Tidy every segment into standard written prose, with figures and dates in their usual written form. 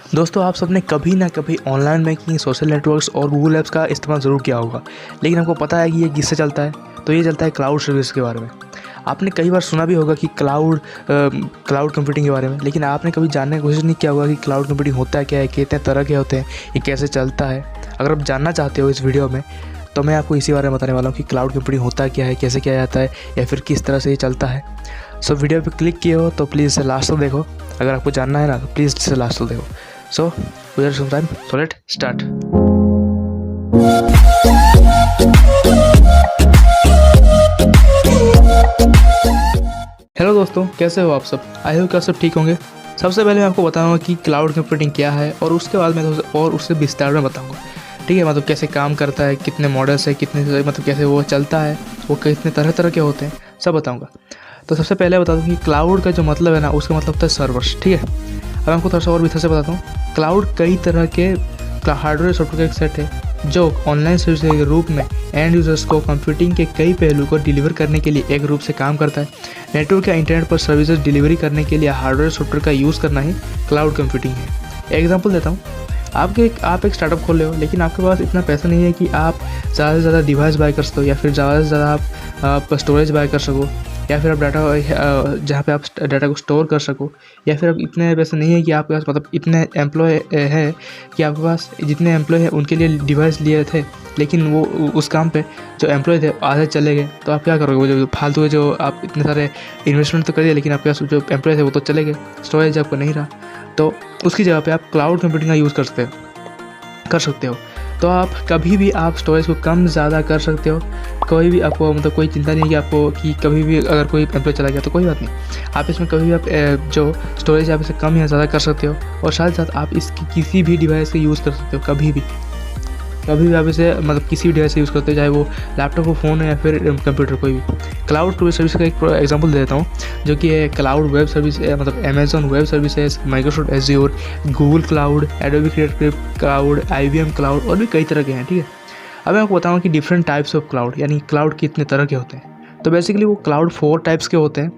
दोस्तों, आप सबने कभी ना कभी ऑनलाइन बैंकिंग, सोशल नेटवर्क्स और गूगल ऐप्स का इस्तेमाल ज़रूर किया होगा। लेकिन आपको पता है कि ये किससे चलता है? तो ये चलता है क्लाउड सर्विस के बारे में। आपने कई बार सुना भी होगा कि क्लाउड कंप्यूटिंग के बारे में, लेकिन आपने कभी जानने की कोशिश नहीं किया होगा कि क्लाउड कंप्यूटिंग होता क्या है, कितने तरह के होते हैं, ये कैसे चलता है। अगर आप जानना चाहते हो इस वीडियो में, तो मैं आपको इसी बारे में बताने वाला हूँ कि क्लाउड कंप्यूटिंग होता क्या है, कैसे किया जाता है, या फिर किस तरह से ये चलता है। सो वीडियो पे क्लिक किए हो तो प्लीज़ इसे लास्ट तक देखो। अगर आपको जानना है ना, तो प्लीज़ इसे लास्ट तक देखो। So, without some time, so let's start. Hello दोस्तों, कैसे हो आप सब? आई होप कि आप सब ठीक होंगे। सबसे पहले मैं आपको बताऊंगा कि क्लाउड कंप्यूटिंग क्या है, और उसके बाद मैं और उससे विस्तार में बताऊंगा। ठीक है, मतलब कैसे काम करता है, कितने मॉडल्स है, कितने मतलब कैसे वो चलता है, वो कितने तरह तरह के होते हैं, सब बताऊँगा। तो सबसे पहले बता दूँ कि क्लाउड का जो मतलब है ना, उसका मतलब होता है सर्वर्स। ठीक है, अब आपको थोड़ा सा और विस्तार से बताता हूँ। क्लाउड कई तरह के हार्डवेयर सॉफ्टवेयर का एक सेट है जो ऑनलाइन सर्विस के रूप में एंड यूजर्स को कंप्यूटिंग के कई पहलू को डिलीवर करने के लिए एक रूप से काम करता है। नेटवर्क या इंटरनेट पर सर्विसेज डिलीवरी करने के लिए हार्डवेयर सॉफ्टवेयर का यूज़ करना ही क्लाउड कंप्यूटिंग है। एग्जाम्पल देता हूँ। आप एक स्टार्टअप खोल रहे हो, लेकिन आपके पास इतना पैसा नहीं है कि आप ज़्यादा से ज़्यादा डिवाइस बाय कर सको, या फिर ज़्यादा से ज़्यादा आप स्टोरेज बाय कर सको, या फिर आप डाटा जहाँ पे आप डाटा को स्टोर कर सको, या फिर आप इतने पैसे नहीं है कि आपके पास मतलब इतने एम्प्लॉय है कि आपके पास जितने एम्प्लॉय है उनके लिए डिवाइस लिए थे, लेकिन वो उस काम पे जो एम्प्लॉय थे आधे चले गए। तो आप क्या करोगे? वो जो फालतू के जो आप इतने सारे इन्वेस्टमेंट तो करिए, लेकिन आपके पास जो एम्प्लॉय थे वो तो चले गए, स्टोरेज आपका नहीं रहा। तो उसकी जगह पे आप क्लाउड कंप्यूटिंग का यूज़ कर सकते हो। तो आप कभी भी आप स्टोरेज को कम ज़्यादा कर सकते हो। कोई भी आपको मतलब कोई चिंता नहीं है कि आपको कि कभी भी अगर कोई एम्प्लॉय चला गया तो कोई बात नहीं, आप इसमें कभी भी आप जो स्टोरेज आप इसे कम या ज़्यादा कर सकते हो। और साथ साथ आप इसकी किसी भी डिवाइस का यूज़ कर सकते हो। कभी भी आप इसे मतलब किसी भी डिवाइस से यूज़ करते हो, चाहे वो लैपटॉप हो, फ़ोन है, या फिर कंप्यूटर, कोई भी। क्लाउड सर्विस का एक एग्जांपल दे देता हूँ, जो कि है क्लाउड वेब सर्विस, मतलब Amazon web services, Microsoft azure, Google cloud, Adobe creative cloud, IBM cloud, और भी कई तरह के हैं। ठीक है, अब मैं आपको बताऊँगा कि डिफरेंट टाइप्स ऑफ क्लाउड, यानी क्लाउड कितने तरह के होते हैं। तो बेसिकली वो क्लाउड 4 टाइप्स के होते हैं।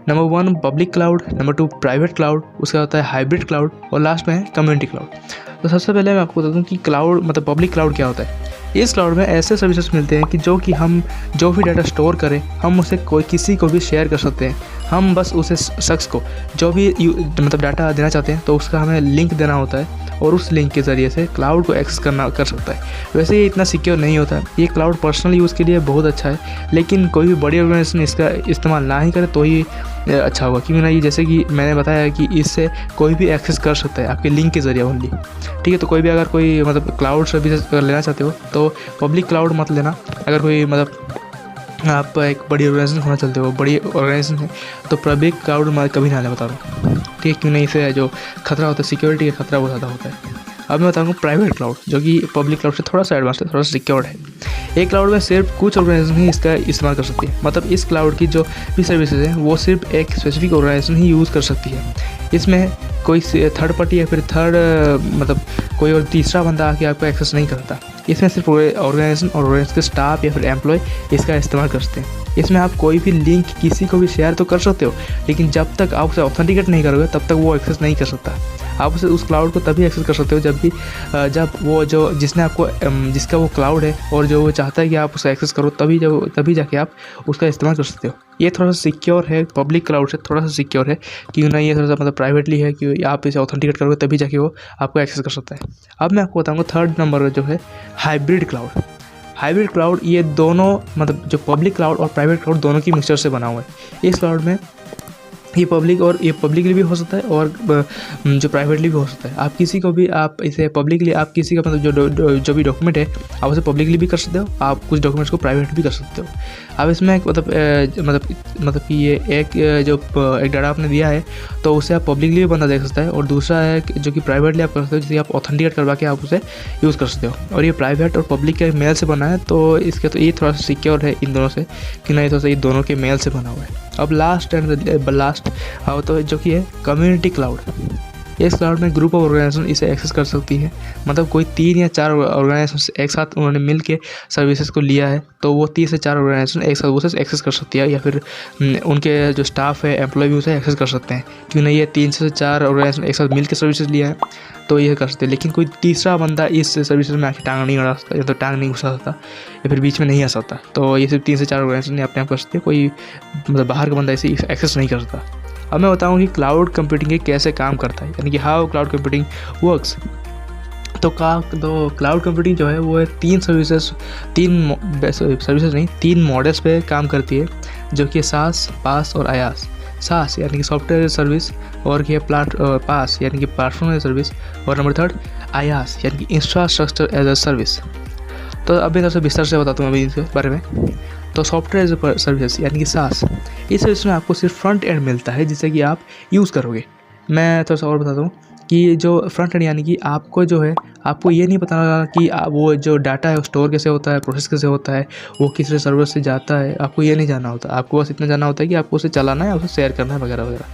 Number 1 public cloud, number 2 private cloud, उसका होता है हाइब्रिड क्लाउड, और लास्ट में है कम्युनिटी क्लाउड। तो सबसे पहले मैं आपको बता दूं कि क्लाउड मतलब पब्लिक क्लाउड क्या होता है। इस क्लाउड में ऐसे सर्विसेज मिलते हैं कि जो कि हम जो भी डाटा स्टोर करें, हम उसे किसी को भी शेयर कर सकते हैं। हम बस उसे शख्स को जो भी मतलब डाटा देना चाहते हैं, तो उसका हमें लिंक देना होता है, और उस लिंक के ज़रिए से क्लाउड को एक्सेस कर सकता है। वैसे ये इतना सिक्योर नहीं होता है। ये क्लाउड पर्सनल यूज़ के लिए बहुत अच्छा है, लेकिन कोई भी बड़ी ऑर्गेनाइजेशन इसका इस्तेमाल ना ही करे तो ही अच्छा होगा। क्योंकि ना ये जैसे कि मैंने बताया है कि इससे कोई भी एक्सेस कर सकता है आपके लिंक के ज़रिए ओनली। ठीक है, तो कोई भी अगर कोई मतलब क्लाउड सर्विस लेना चाहते हो तो पब्लिक क्लाउड मत लेना। अगर कोई मतलब आप एक बड़ी ऑर्गेनाइजेशन होना चाहते हो, बड़ी ऑर्गेनाइजेशन है, तो पब्लिक क्लाउड कभी ना लें, बता रहा हूँ। ठीक है, क्यों नहीं, इससे जो खतरा होता है, सिक्योरिटी का खतरा बहुत ज़्यादा होता है। अब मैं बताऊँगा प्राइवेट क्लाउड, जो कि पब्लिक क्लाउड से थोड़ा सा एडवांस है, थोड़ा सा सिक्योर्ड है। एक क्लाउड में सिर्फ कुछ ऑर्गेनाइजेशन ही इसका इस्तेमाल कर सकती है। मतलब इस क्लाउड की जो भी सर्विसेज हैं वो सिर्फ एक स्पेसिफिक ऑर्गेनाइजेशन ही यूज़ कर सकती है। इसमें कोई थर्ड पार्टी या फिर मतलब कोई और तीसरा बंदा आके आपको एक्सेस नहीं करता। इसमें सिर्फ ऑर्गेनाइजेशन और ऑर्गेनाइजेशन के स्टाफ या फिर एम्प्लॉय इसका इस्तेमाल करते हैं। इसमें आप कोई भी लिंक किसी को भी शेयर तो कर सकते हो, लेकिन जब तक आप उसे ऑथेंटिकेट नहीं करोगे तब तक वो एक्सेस नहीं कर सकता। आप उसे उस क्लाउड को तभी एक्सेस कर सकते हो जब वो जो जिसने आपको जिसका वो क्लाउड है और जो वो चाहता है कि आप उसे एक्सेस करो, तभी जाके आप उसका इस्तेमाल कर सकते हो। ये थोड़ा सा सिक्योर है, पब्लिक क्लाउड से थोड़ा सा सिक्योर है, क्यों ना ये थोड़ा सा मतलब प्राइवेटली है कि आप इसे ऑथेंटिकेट करोगे तभी जाके वो आपको एक्सेस कर सकता है। अब मैं आपको बताऊँगा थर्ड नंबर जो है हाइब्रिड क्लाउड। हाइब्रिड क्लाउड ये दोनों मतलब जो पब्लिक क्लाउड और प्राइवेट क्लाउड दोनों की मिक्सचर से बना हुआ है। इस क्लाउड में ये पब्लिकली भी हो सकता है और जो प्राइवेटली भी हो सकता है। आप किसी को भी आप इसे पब्लिकली आप किसी का मतलब जो भी डॉक्यूमेंट है आप उसे पब्लिकली भी कर सकते हो, आप कुछ डॉक्यूमेंट्स को प्राइवेट भी कर सकते हो। आप इसमें मतलब कि ये एक डाटा आपने दिया है तो उसे आप पब्लिकली भी बंदा देख सकता है, और दूसरा है जो कि प्राइवेटली आप कर सकते हो, जिसे आप ऑथेंटिकेट करवा के आप उसे यूज़ कर सकते हो। और ये प्राइवेट और पब्लिक के मेल से बना है, तो इसके तो ये थोड़ा सा सिक्योर है इन दोनों से, कि नहीं थोड़ा सा ये दोनों के मेल से बना हुआ है। अब लास्ट तो जो कि है कम्युनिटी क्लाउड। इस क्लाउड में ग्रुप ऑफ ऑर्गेनाइजेशन इसे एक्सेस कर सकती है, मतलब कोई 3 या 4 ऑर्गेनाइजेशन एक साथ उन्होंने मिल के सर्विसेज को लिया है, तो वो 3 से 4 ऑर्गेनाइजेशन एक साथ वो एक्सेस कर सकती है, या फिर उनके जो स्टाफ है, एम्प्लॉय भी उसे एक्सेस कर सकते हैं। क्यों नहीं, ये 3 से 4 ऑर्गेनाइजेशन एक साथ मिल के सर्विसेज लिया है तो ये कर सकते हैं। लेकिन कोई तीसरा बंदा इस सर्विसेज में आके टांग नहीं अड़ा सकता, या तो टांग नहीं घुसा सकता, या फिर बीच में नहीं आ सकता। तो ये सिर्फ 3 से 4 ऑर्गेनाइजेशन अपने आप कर सकते हैं, कोई मतलब बाहर का बंदा इसे एक्सेस नहीं कर सकता। अब मैं बताऊँ कि क्लाउड कंप्यूटिंग कैसे काम करता है, यानी कि हाउ क्लाउड कंप्यूटिंग वर्क्स। तो क्लाउड कंप्यूटिंग जो है वो है 3 मॉडल्स पे काम करती है, जो कि सास, पास और आयास। सास यानी कि सॉफ्टवेयर सर्विस, और कि पास यानी कि प्लेटफॉर्म एज सर्विस, और नंबर 3 आयास यानी कि इंफ्रास्ट्रक्चर एज अ सर्विस। तो अभी थोड़ा सा विस्तार से बताता हूँ अभी इसके बारे में। तो सॉफ्टवेयर एज अ सर्विस यानी कि सास, इस सर्विस में आपको सिर्फ फ्रंट एंड मिलता है जिससे कि आप यूज़ करोगे। मैं थोड़ा सा और बताता हूँ कि जो फ्रंट एंड यानी कि आपको जो है, आपको ये नहीं पता कि वो जो डाटा है वो स्टोर कैसे होता है, प्रोसेस कैसे होता है, वो किस सर्वर से जाता है, आपको ये नहीं जानना होता। आपको बस इतना जानना होता है कि आपको उसे चलाना है, उसे शेयर करना है वगैरह वगैरह।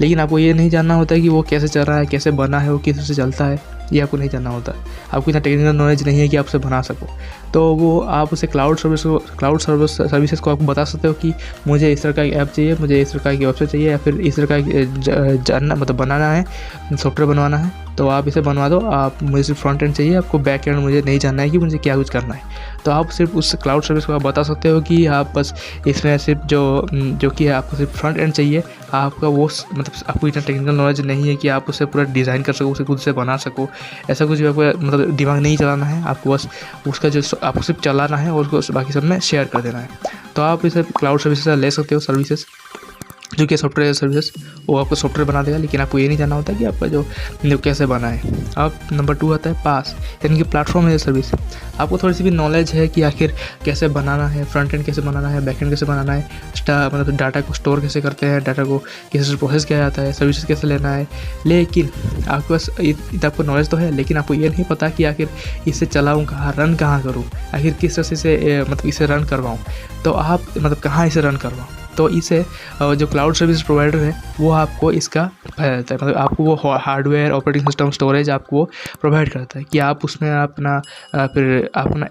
लेकिन आपको ये नहीं जानना होता है कि वो कैसे चल रहा है, कैसे बना है, वो किस से चलता है, ये आपको नहीं जानना होता। आपको इतना टेक्निकल नॉलेज नहीं है कि आप उसे बना सको। तो वो आप उसे क्लाउड सर्विसेज को आप बता सकते हो कि मुझे इस तरह का ऐप चाहिए, मुझे इस तरह की वेबसाइट चाहिए, या फिर इस तरह का जानना मतलब बनाना है, सॉफ्टवेयर बनवाना है, तो आप इसे बनवा दो। आप मुझे सिर्फ फ्रंट एंड चाहिए, आपको बैक एंड मुझे नहीं जानना है कि मुझे क्या कुछ करना है। तो आप सिर्फ उस क्लाउड सर्विस को आप बता सकते हो कि आप बस इसमें सिर्फ जो कि है आपको सिर्फ फ्रंट एंड चाहिए। आपका वो मतलब आपको इतना टेक्निकल नॉलेज नहीं है कि आप उसे पूरा डिज़ाइन कर सको, उसे खुद से बना सको, ऐसा कुछ भी आपको मतलब दिमाग नहीं चलाना है। आपको बस उसका जो आपको सिर्फ चलाना है और उसको बाकी सब में शेयर कर देना है। तो आप इसे क्लाउड सर्विस से ले सकते हो, सर्विसेज जो कि सॉफ्टवेयर सर्विस, वो आपको सॉफ्टवेयर बना देगा, लेकिन आपको ये नहीं जानना होता कि आपका जो कैसे बना है। अब नंबर 2 आता है पास, यानी कि प्लेटफॉर्म एज सर्विस। आपको थोड़ी सी भी नॉलेज है कि आखिर कैसे बनाना है, फ्रंट एंड कैसे बनाना है, बैक एंड कैसे बनाना है, मतलब डाटा को स्टोर कैसे करते हैं, डाटा को कैसे प्रोसेस किया जाता है, सर्विसेज कैसे लेना है। लेकिन आपके पास आपको नॉलेज तो है, लेकिन आपको ये नहीं पता कि आखिर इसे चलाऊँ कहाँ, रन कहाँ करूँ, आखिर किस तरह से मतलब इसे रन करवाऊँ, तो आप मतलब कहाँ इसे रन करवाऊँ। तो इसे जो क्लाउड सर्विस प्रोवाइडर है वो आपको इसका फायदा देता है, मतलब आपको वो हार्डवेयर, ऑपरेटिंग सिस्टम, स्टोरेज आपको वो प्रोवाइड करता है कि आप उसमें अपना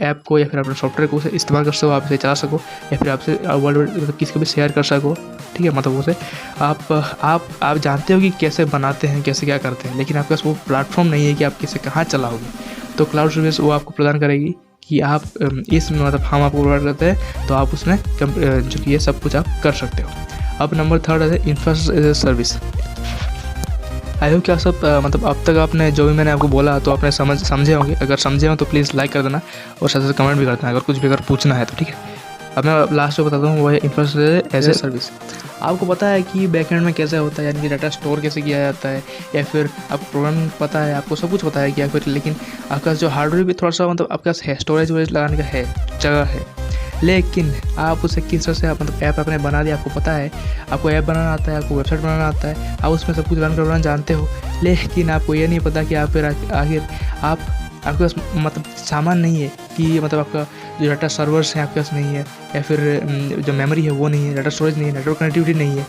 ऐप को या फिर अपने सॉफ्टवेयर को उसे इस्तेमाल कर सको, आप इसे चला सको, या फिर आपसे वर्ल्ड मतलब किसी को भी शेयर कर सको। ठीक है, मतलब उसे आप जानते हो कि कैसे बनाते हैं, कैसे क्या करते हैं, लेकिन आपके पास वो प्लेटफॉर्म नहीं है कि आप किसे कहाँ चलाओगे। तो क्लाउड सर्विस वो आपको प्रदान करेगी कि आप इस मतलब हम आपको प्रोवाइड करते हैं, तो आप उसमें जो कि ये सब कुछ आप कर सकते हो। अब नंबर 3 है infrastructure as a service. I hope कि आप सब मतलब अब तक आपने जो भी मैंने आपको बोला तो आपने समझे होंगे। अगर समझे हो तो प्लीज़ लाइक कर देना और साथ साथ कमेंट भी कर देना अगर कुछ भी अगर पूछना है तो। ठीक है, अब मैं लास्ट में बताता हूँ वो है इंफ्रास्ट्रक्चर एज ए सर्विस। आपको पता है कि बैकएंड में कैसे होता है, यानी कि डाटा स्टोर कैसे किया जाता है, या फिर आपको प्रोग्राम पता है, आपको सब कुछ पता है क्या फिर, लेकिन आपका जो हार्डवेयर भी थोड़ा सा मतलब आपके पास है, स्टोरेज वोरेज लगाने का है, जगह है, लेकिन आप उसे किस तरह से मतलब ऐप आपने बना दिया, आपको पता है, आपको ऐप बनाना आता है, आपको वेबसाइट बनाना आता है, आप उसमें सब कुछ रन करवाना जानते हो, लेकिन आपको ये नहीं पता कि आप फिर आखिर आपके पास मतलब सामान नहीं है कि मतलब आपका जो डाटा सर्वर्स हैं आपके पास नहीं है, या फिर जो मेमोरी है वो नहीं है, डाटा स्टोरेज नहीं है, नेटवर्क कनेक्टिविटी नहीं है,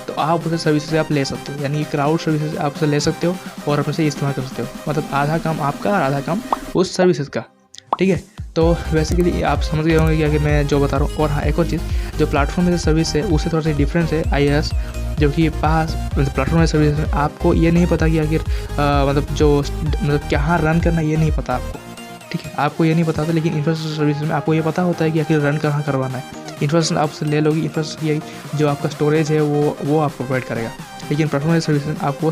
तो आप उसे सर्विसेज आप ले सकते हो, यानी क्लाउड सर्विसेज आप उसे ले सकते हो और अपने से इस्तेमाल कर सकते हो। मतलब आधा काम आपका और आधा काम उस सर्विसेज का। ठीक है, तो बेसिकली आप समझ गए होंगे कि आगे मैं जो बता रहा हूँ। और हाँ, एक और चीज़, जो प्लेटफॉर्म एज सर्विस है उससे थोड़ा सा डिफरेंस है IaaS, जो कि पास मतलब प्लेटफॉर्म एज सर्विस में आपको ये नहीं पता कि आखिर मतलब कहाँ रन करना, ये नहीं पता आपको। ठीक है, आपको ये नहीं पता था, लेकिन इंफ्रास्ट्रक्चर सर्विस में आपको ये पता होता है कि आखिर रन कहाँ करवाना है। इंफ्रास्ट्रक्चर आप ले लोगे, इंफ्रास्ट्रक्चर जो आपका स्टोरेज है वो आपको प्रोवाइड करेगा, लेकिन प्लेटफॉर्म एज सर्विस में आपको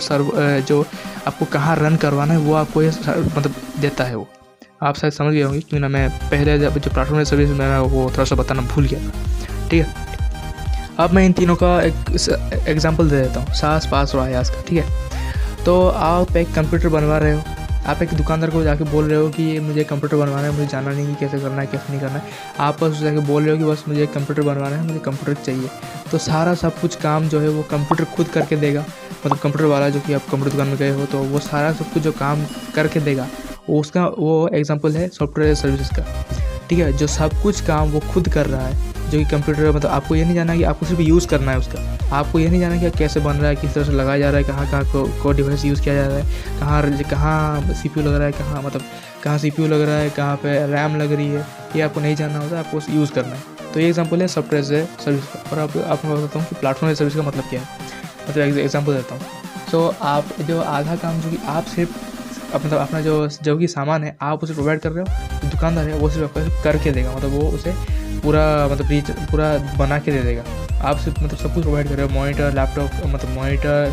जो आपको कहाँ रन करवाना है वो आपको ये मतलब देता है। वो आप शायद समझ गए होंगे, क्योंकि ना मैं पहले जब जो प्लेटफॉर्म एज सर्विस में वो थोड़ा सा बताना भूल गया था। ठीक है, अब मैं इन तीनों का एक एग्जाम्पल दे देता हूँ, सास, पास और आयास का। ठीक है, तो आप एक कंप्यूटर बनवा रहे हो, आप एक दुकानदार को जाके बोल रहे हो कि मुझे कंप्यूटर बनवाना है, मुझे जानना नहीं कि कैसे करना है, कैसे नहीं करना है। आप बस जाके बोल रहे हो कि बस मुझे एक कंप्यूटर बनवाना है, मुझे कंप्यूटर चाहिए। तो सारा सब कुछ काम जो है वो कंप्यूटर खुद करके देगा, मतलब कंप्यूटर वाला जो कि आप कंप्यूटर दुकान में गए हो तो वो सारा सब कुछ जो काम करके देगा, वो एग्जाम्पल है सॉफ्टवेयर सर्विसेज का। ठीक है, जो सब कुछ काम वो खुद कर रहा है, जो कि कंप्यूटर मतलब आपको ये नहीं जानना है कि आपको सिर्फ यूज़ करना है उसका, आपको ये नहीं जानना कि कैसे बन रहा है, किस तरह से लगाया जा रहा है, कहाँ कहाँ को डिवाइस यूज़ किया जा रहा है, कहाँ CPU लग रहा है, कहाँ मतलब कहाँ CPU लग रहा है, कहाँ पे रैम लग रही है, ये आपको नहीं जानना होता है, आपको यूज़ करना है। तो ये एग्जांपल है सॉफ्टवेयर से सर्विस का। और आपको मैं बताता हूँ कि प्लेटफॉर्म एज सर्विस का मतलब क्या है। मतलब एग्जांपल देता हूँ। सो आप जो आधा काम जो कि आप सिर्फ मतलब अपना जो कि सामान है आप उसे प्रोवाइड कर रहे हो, जो दुकानदार है वो सिर्फ आपको करके देगा, मतलब वो उसे पूरा बना के दे देगा। आप सिर्फ मतलब सब कुछ प्रोवाइड कर रहे हो, मॉनिटर, लैपटॉप, मतलब मॉनिटर,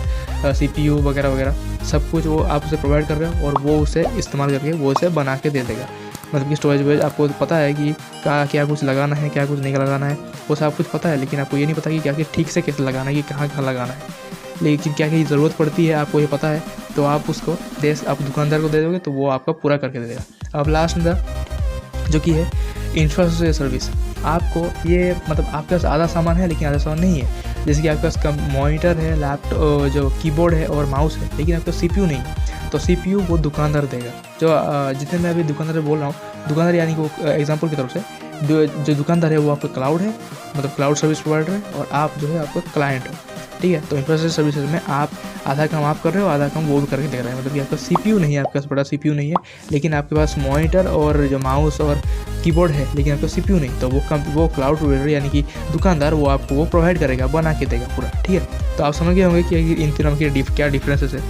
CPU वगैरह वगैरह सब कुछ वो आप उसे प्रोवाइड कर रहे हो, और वो उसे इस्तेमाल करके वो उसे बना के दे देगा। मतलब कि स्टोरेज वेज आपको पता है कि क्या कुछ लगाना है, क्या कुछ नहीं लगाना है, वो सब कुछ पता है, लेकिन आपको ये नहीं पता कि क्या ठीक से कैसे लगाना है, कि कहाँ कहाँ लगाना है, लेकिन क्या क्या ज़रूरत पड़ती है आपको ये पता है, तो आप उसको आप दुकानदार को दे दोगे तो वो आपका पूरा करके दे देगा। अब लास्ट में जो कि है इंफ्रास्ट्रक्चर सर्विस। आपको ये मतलब आपके पास आधा सामान है लेकिन आधा सामान नहीं है, जैसे कि आपके पास मॉनिटर है, लैपटॉप, जो कीबोर्ड है और माउस है, लेकिन आपका CPU नहीं है, तो CPU वो दुकानदार देगा। जो जितने मैं अभी दुकानदार बोल रहा हूँ, दुकानदार यानी कि वो एग्जांपल की तरफ से जो दुकानदार है वो आपका क्लाउड है, मतलब क्लाउड सर्विस प्रोवाइडर है, और आप जो है आपका क्लाइंट हो, ठीक है। तो इंफ्रास्ट्रक्चर सर्विसेज में आप आधा काम आप कर रहे हो, आधा काम वो भी करके दे रहा है। मतलब कि आपका CPU नहीं है, आपके पास बड़ा CPU नहीं है, लेकिन आपके पास मॉनिटर और जो माउस और कीबोर्ड है, लेकिन आपका CPU नहीं, तो वो क्लाउड प्रोवाइडर यानी कि दुकानदार वो आपको वो प्रोवाइड करेगा, बना के देगा पूरा, ठीक है। तो आप समझ गए होंगे कि इन तीनों के क्या डिफरेंसेस है।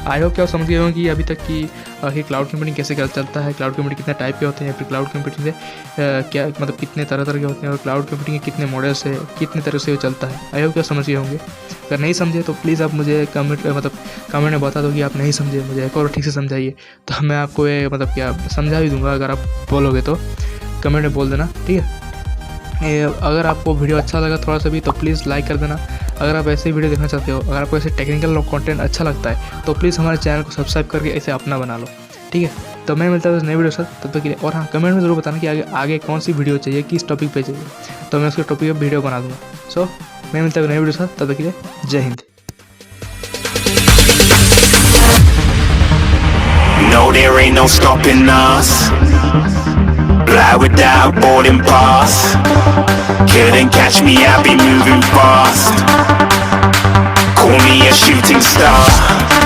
आई होप कि आप समझ गए होंगे कि अभी तक कि क्लाउड कंप्यूटिंग कैसे चलता है, क्लाउड कंप्यूटिंग कितने टाइप के होते हैं, फिर क्लाउड कंप्यूटिंग से क्या मतलब कितने तरह के होते हैं, और क्लाउड कंप्यूटिंग के कितने मॉडल्स है, कितने तरह से वो चलता है। आई होप कि आप समझ गए होंगे। अगर नहीं समझे तो प्लीज़ आप मुझे कमेंट में बता दो कि आप नहीं समझे, मुझे एक और ठीक से समझाइए, तो मैं आपको ये मतलब क्या समझा भी दूंगा। अगर आप बोलोगे तो कमेंट में बोल देना, ठीक है। अगर आपको वीडियो अच्छा लगा थोड़ा सा भी तो प्लीज़ लाइक कर देना। अगर आप ऐसे वीडियो देखना चाहते हो, अगर आपको ऐसे टेक्निकल कंटेंट अच्छा लगता है तो प्लीज़ हमारे चैनल को सब्सक्राइब करके ऐसे अपना बना लो, ठीक है। तो मैं मिलता हूँ नई वीडियो सर, तब तक के लिए। और हाँ, कमेंट में ज़रूर बताना कि आगे कौन सी वीडियो चाहिए, किस टॉपिक पे चाहिए, तो मैं उसके टॉपिक पर वीडियो बना दूँगा। सो मैं मिलता हूँ नई वीडियो सर, तब तक के लिए जय Hind. No, there ain't no stopping us. Fly without boarding pass. Couldn't catch me, I'll be moving fast. Call me a shooting star.